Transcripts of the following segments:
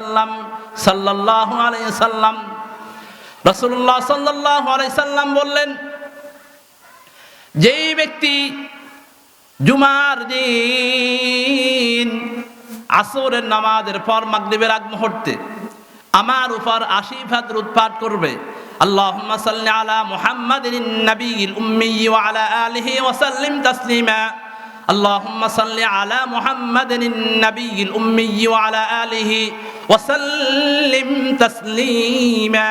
সাল্লাম সাল্লাল্লাহু আলাইহি সাল্লাম রাসূলুল্লাহ সাল্লাল্লাহু আলাইহি সাল্লাম বললেন, যেই ব্যক্তি জুমার দিন আসরের নামাজের পর মাগরিবের আগ মুহূর্তে আমার উপর 80 বার দুরূদ পাঠ করবে, আল্লাহুম্মা সাল্লি আলা মুহাম্মাদিন নাবিয়িল উম্মি ওয়া আলা আলিহি ওয়া সাল্লিম তাসলিমা, আল্লাহুম্মা সাল্লি আলা মুহাম্মাদিন নাবিয়িল উম্মি ওয়া আলা আলিহি ওয়া সাল্লিম তাসলিমা।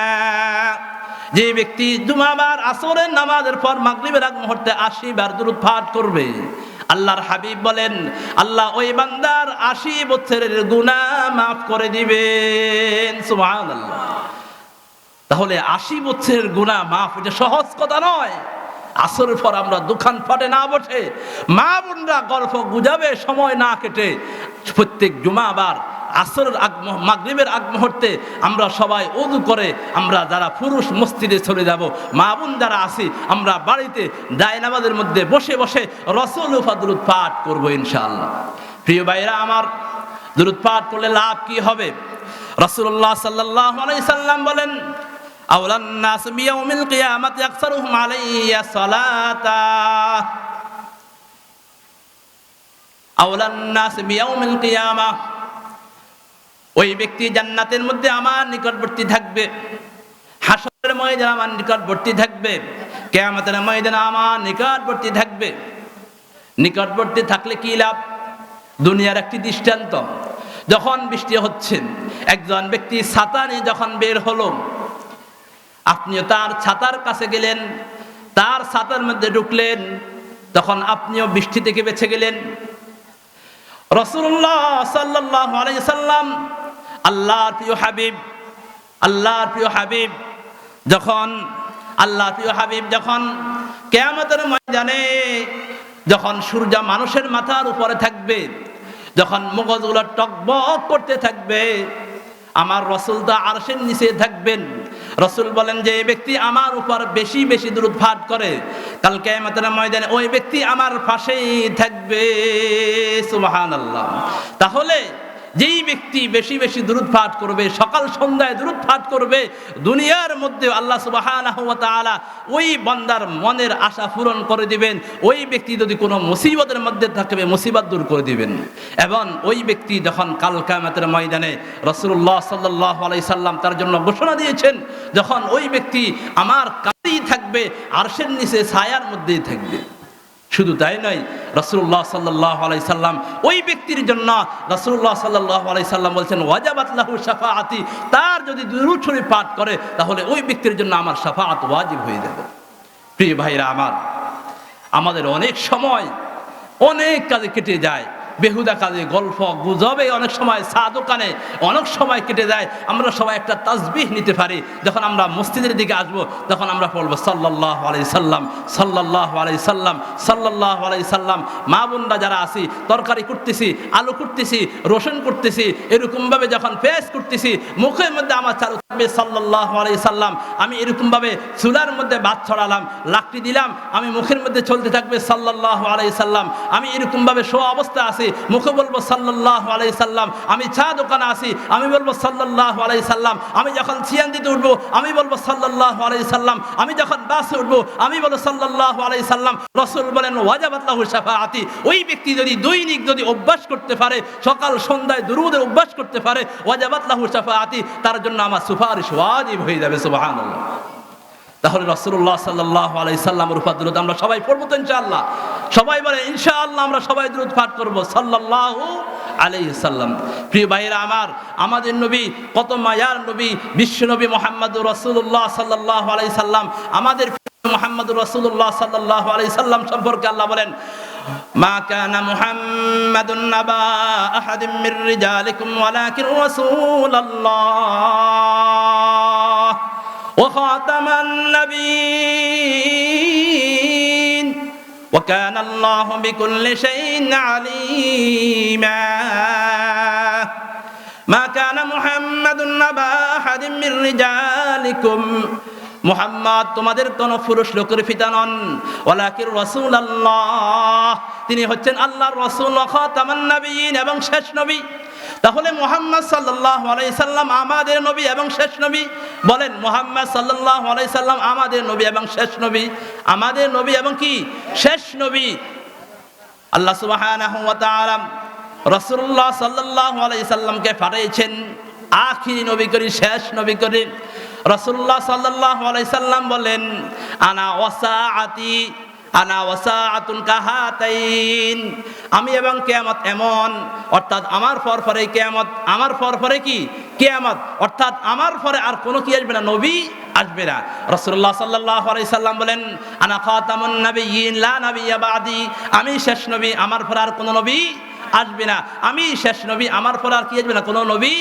যে ব্যক্তি জুমাবার আসরের নামাজের পর মাগরিবের আগ মুহূর্তে 80 বার দুরূদ পাঠ করবে, আল্লাহর হাবিব বলেন আল্লাহ ওই বান্দার 80 বছরের গুনাহ মাফ করে দিবেন। সুবহানাল্লাহ। তাহলে 80 বছরের গুনাহ মাফ, এটা সহজ কথা নয়। আসরের পর আমরা দোকানপাটে না বসে মা বোনরা গল্প গুজাবে সময় না কেটে প্রত্যেক জুমাবার আসরের আগ মাগরিবের আগ মুহূর্তে আমরা সবাই ওযু করে আমরা যারা পুরুষ মসজিদে চলে যাব, মা বোন যারা আছি আমরা বাড়িতে দায় নামাজের মধ্যে বসে বসে রাসূলুল্লাহ দুরূদ পাঠ করব ইনশাআল্লাহ। প্রিয় ভাইরা আমার, দুরূদ পাঠ করলে লাভ কি হবে? রাসূলুল্লাহ সাল্লাল্লাহু আলাইহি সাল্লাম বলেন, আওলান নাস বিয়াউমিল কিয়ামাতি আকসারুহুম আলাইয়া সালাতা, আওলান নাস বিয়াউমিল কিয়ামা, ওই ব্যক্তি জান্নাতের মধ্যে আমার নিকটবর্তী থাকবে, হাসরের ময়দানে আমার নিকটবর্তী থাকবে, কিয়ামতের ময়দানে আমার নিকটবর্তী থাকবে। নিকটবর্তী থাকলে কি লাভ? দুনিয়ার একটি দৃষ্টান্ত, যখন বৃষ্টি হচ্ছে একজন ব্যক্তি ছাতা নিয়ে যখন বের হলো, আপনিও তার ছাতার কাছে গেলেন, তার ছাতার মধ্যে ঢুকলেন, তখন আপনিও বৃষ্টি থেকে বেঁচে গেলেন। রাসূলুল্লাহ সাল্লাল্লাহু আলাইহি সাল্লাম আল্লাহর প্রিয় হাবিব যখন কিয়ামতের ময়দানে যখন সূর্য মানুষের মাথার উপরে থাকবে, যখন মগজগুলো টকবক করতে থাকবে, আমার রাসূল তো আরশের নিচে থাকবেন। রাসূল বলেন যে ব্যক্তি আমার উপর বেশি বেশি দুরূদ পাঠ করে, কাল কিয়ামতের ময়দানে ওই ব্যক্তি আমার পাশেই থাকবে। সুবহানাল্লাহ। তাহলে যেই ব্যক্তি বেশি বেশি দুরূদ পাঠ করবে, সকাল সন্ধ্যায় দুরূদ পাঠ করবে, দুনিয়ার মধ্যে আল্লাহ সুবহানাহু ওয়া তাআলা ওই বান্দার মনের আশা পূরণ করে দিবেন। ওই ব্যক্তি যদি কোনো মুসিবতের মধ্যে থাকবে, মুসিবত দূর করে দিবেন। এবং ওই ব্যক্তি যখন কাল কিয়ামতের ময়দানে রাসূলুল্লাহ সাল্লাল্লাহু আলাইহি সাল্লাম তার জন্য ঘোষণা দিয়েছেন, যখন ওই ব্যক্তি আমার কাছেই থাকবে, আরশের নিচে ছায়ার মধ্যেই থাকবে। শুধু তাই নয়, রাসূলুল্লাহ সাল্লাল্লাহু আলাইহি সাল্লাম ওই ব্যক্তির জন্য রাসূলুল্লাহ সাল্লাল্লাহু আলাইহি সাল্লাম বলেছেন ওয়াজাবাত লাহু শাফাআতি, তার যদি দুরূদ শরীফ পাঠ করে তাহলে ওই ব্যক্তির জন্য আমার শাফাআত ওয়াজিব হয়ে যাবে। প্রিয় ভাইরা আমার, আমাদের অনেক সময় অনেক কাজে কেটে যায়, বেহুদা কাজে, গল্প গুজবে, অনেক সময় চা দোকানে অনেক সময় কেটে যায়। আমরা সবাই একটা তাসবিহ নিতে পারি, যখন আমরা মসজিদের দিকে আসবো তখন আমরা পড়বো সাল্লাল্লাহু আলাইহি সাল্লাম, সাল্লাল্লাহু আলাইহি সাল্লাম, সাল্লাল্লাহু আলাইহি সাল্লাম। মা বোনরা যারা আছি, তরকারি করতেছি, আলু করতেছি, রসুন করতেছি, এরকমভাবে যখন পেঁয়াজ করতেছি, মুখের মধ্যে আমার চালু থাকবে সাল্লাল্লাহু আলাইহি সাল্লাম। আমি এরকমভাবে চুলার মধ্যে ভাত ছড়ালাম, লাকড়ি দিলাম, আমি মুখের মধ্যে চলতে থাকবে সাল্লাল্লাহু আলাইহি সাল্লাম। আমি এরকমভাবে শোয়া অবস্থা আছে, মুখে বলবো সাল্লাল্লাহু আলাইহি সাল্লাম। আমি চা দোকানে আছি, আমি বলবো সাল্লাল্লাহু আলাইহি সাল্লাম। আমি যখন সিয়ান দিতে উঠবো আমি বলবো সাল্লাল্লাহু আলাইহি সাল্লাম। আমি যখন বাসে উঠবো আমি বলবো সাল্লাল্লাহু আলাইহি সাল্লাম। রাসূল বলেন ওয়াজাবাত লাহু শাফাআতি, ওই ব্যক্তি যদি দৈনিক যদি অভ্যাস করতে পারে, সকাল সন্ধ্যায় দুরূদের অভ্যাস করতে পারে, ওয়াজাবাত লাহু শাফাআতি, তার জন্য আমার সুপারিশ ওয়াজিব হয়ে যাবে। সুবহানাল্লাহ। তাহলে রাসূলুল্লাহ সাল্লাল্লাহু আলাইহি সাল্লামের উপর দুরূদ আমরা সবাই পড়ব তো ইনশাআল্লাহ। সবাই বলে ইনশাআল্লাহ আমরা সবাই দুরূদ পাঠ করব সাল্লাল্লাহু আলাইহি সাল্লাম। প্রিয় ভাইরা আমার, আমাদের নবী কত মায়ার নবী, বিশ্ব নবী মুহাম্মদুর রাসূলুল্লাহ সাল্লাল্লাহু আলাইহি সাল্লাম, আমাদের মুহাম্মদুর রাসূলুল্লাহ সাল্লাল্লাহু আলাইহি সাল্লাম সম্পর্কে আল্লাহ বলেন, মা কানা মুহাম্মাদুন নাবা আহাদিম মির রিজালিকুম ওয়ালাকিন রাসূলুল্লাহ ওয়া খাতামান নাবিয়্যিন ওয়া কানা আল্লাহু বিকুল্লি শাইইন আলীমা। মা কানা মুহাম্মাদুন নাবা আহাদিম মির রিজালিকুম, মুহাম্মদ তোমাদের কোন পুরুষ লোকের পিতা নন, ওয়ালাকিন রাসূলুল্লাহ, তিনি হচ্ছেন আল্লাহর রাসূল, খাতামান নবিয়্যিন এবং শেষ নবী। তাহলে মুহাম্মদ সাল্লাল্লাহু আলাইহি সাল্লাম আমাদের নবী এবং শেষ নবী। বলেন, মুহাম্মদ সাল্লাল্লাহু আলাইহি সাল্লাম আমাদের নবী এবং শেষ নবী। আমাদের নবী এবং কি শেষ নবী। আল্লাহ সুবহানাহু ওয়া তাআলা রাসূলুল্লাহ সাল্লাল্লাহু আলাইহি সাল্লামকে পাঠিয়েছেন আখিরি নবী করে, শেষ নবী করে। রাসূলুল্লাহ সাল্লাল্লাহু আলাইহি সাল্লাম বলেন, আনা ওয়াসাআতি আনা ওয়াসাআতুন কাহাতাইন, আমি এবং কিয়ামত এমন, অর্থাৎ আমার পরে কিয়ামত, আমার পরে কি কিয়ামত, অর্থাৎ আমার পরে আর কোনো কি আসবে না, নবী আসবে না। রাসূলুল্লাহ সাল্লাল্লাহু আলাইহি সাল্লাম বলেন, আনা খাতামুন নাবিয়্যিন লা নাবিয়্যা বাদি, আমি শেষ নবী, আমার পরে আর কোনো নবী আসবে না। আমি শেষ নবী, আমার পরে আর কি আসবে না, কোনো নবী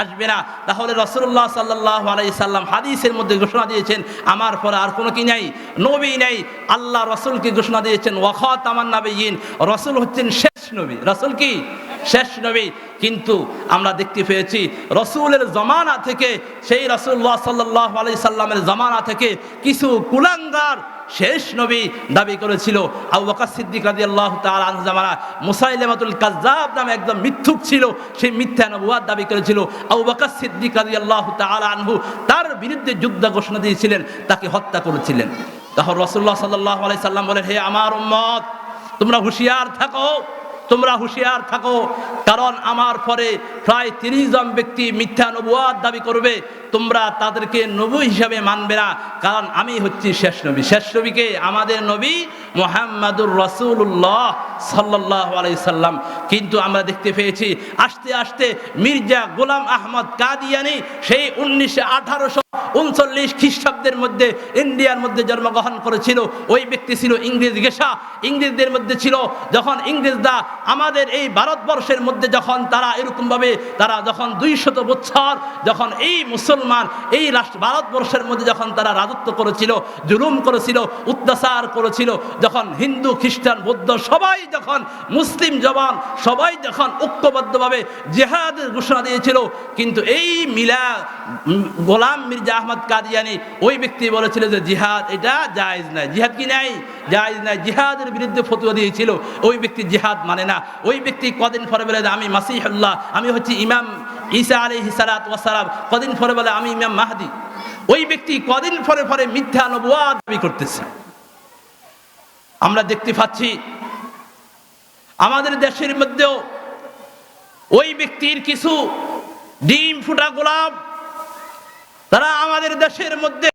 আসবে না। তাহলে রাসূলুল্লাহ সাল্লাল্লাহু আলাইহি সাল্লাম হাদিসের মধ্যে ঘোষণা দিয়েছেন আমার পরে আর কোনো কি নাই, নবী নাই। আল্লাহ রাসূলকে ঘোষণা দিয়েছেন ওয়া খাতামান নাবিয়্যিন, রাসূল হচ্ছেন শেষ নবী। রাসূল কি শেষ নবী। কিন্তু আমরা দেখতে পেয়েছি রাসূলের জামানা থেকে, সেই রাসূলুল্লাহ সাল্লাল্লাহু আলাইহি সাল্লামের জামানা থেকে কিছু কুলাঙ্গার শেষ নবী দাবি করেছিল। আবু বকর সিদ্দিক রাদিয়াল্লাহু তাআলা আনহু জামানা মুসাইলামাতুল কাযযাব নামে একদম মিথ্যুক ছিল, সেই মিথ্যা নবুয়ত দাবি করেছিল। আবু বকর সিদ্দিক রাদিয়াল্লাহু তাআলা আনহু তার বিরুদ্ধে যুদ্ধ ঘোষণা দিয়েছিলেন, তাকে হত্যা করেছিলেন। তখন রাসূলুল্লাহ সাল্লাল্লাহু আলাইহি সাল্লাম বলেন, হে আমার উম্মত, তোমরা হুঁশিয়ার থাকো, তোমরা হুঁশিয়ার থাকো, কারণ আমার পরে প্রায় 30 জন ব্যক্তি মিথ্যা নবুয়ত দাবি করবে, তোমরা তাদেরকে নবী হিসাবে মানবে না, কারণ আমি হচ্ছি শেষ নবী। শেষ নবীকে আমাদের নবী মুহাম্মাদুর রাসূলুল্লাহ সাল্লাল্লাহু আলাইহি সাল্লাম। কিন্তু আমরা দেখতে পেয়েছি আস্তে আস্তে মির্জা গোলাম আহমদ কাদিয়ানি সেই 1839 খ্রিস্টাব্দের মধ্যে ইন্ডিয়ার মধ্যে জন্মগ্রহণ করেছিল। ওই ব্যক্তি ছিল ইংরেজ ঘেঁষা, ইংরেজদের মধ্যে ছিল। যখন ইংরেজরা আমাদের এই ভারতবর্ষের মধ্যে যখন তারা এরকমভাবে তারা যখন 200 বছর যখন এই মুসলমান এই রাষ্ট্র ভারতবর্ষের মধ্যে যখন তারা রাজত্ব করেছিল, জুলুম করেছিল, অত্যাচার করেছিল, যখন হিন্দু খ্রিস্টান বৌদ্ধ সবাই যখন মুসলিম জবান সবাই যখন ঐক্যবদ্ধভাবে জিহাদের ঘোষণা দিয়েছিল, কিন্তু এই গোলাম মির্জা আহমদ কাদিয়ানি ওই ব্যক্তি বলেছিল যে জিহাদ এটা জায়েজ নাই। জিহাদ কি নাই? জায়েজ নাই। জিহাদের বিরুদ্ধে ফতোয়া দিয়েছিল। ওই ব্যক্তি জিহাদ মানে না। ওই ব্যক্তি কদিন পরে বলে আমি মাসিহুল্লাহ, আমি হচ্ছি ইমাম ঈসা আলাইহিস সালাতু ওয়াস সালাম, কদিন পরে বলে আমি ইমাম মাহদি। ওই ব্যক্তি কদিন পরে মিথ্যা নবুয়ত দাবি করতেছে। আমরা দেখতে পাচ্ছি আমাদের দেশের মধ্যেও ওই ব্যক্তির কিছু ডিম ফুটা গোলাপ তারা আমাদের দেশের মধ্যে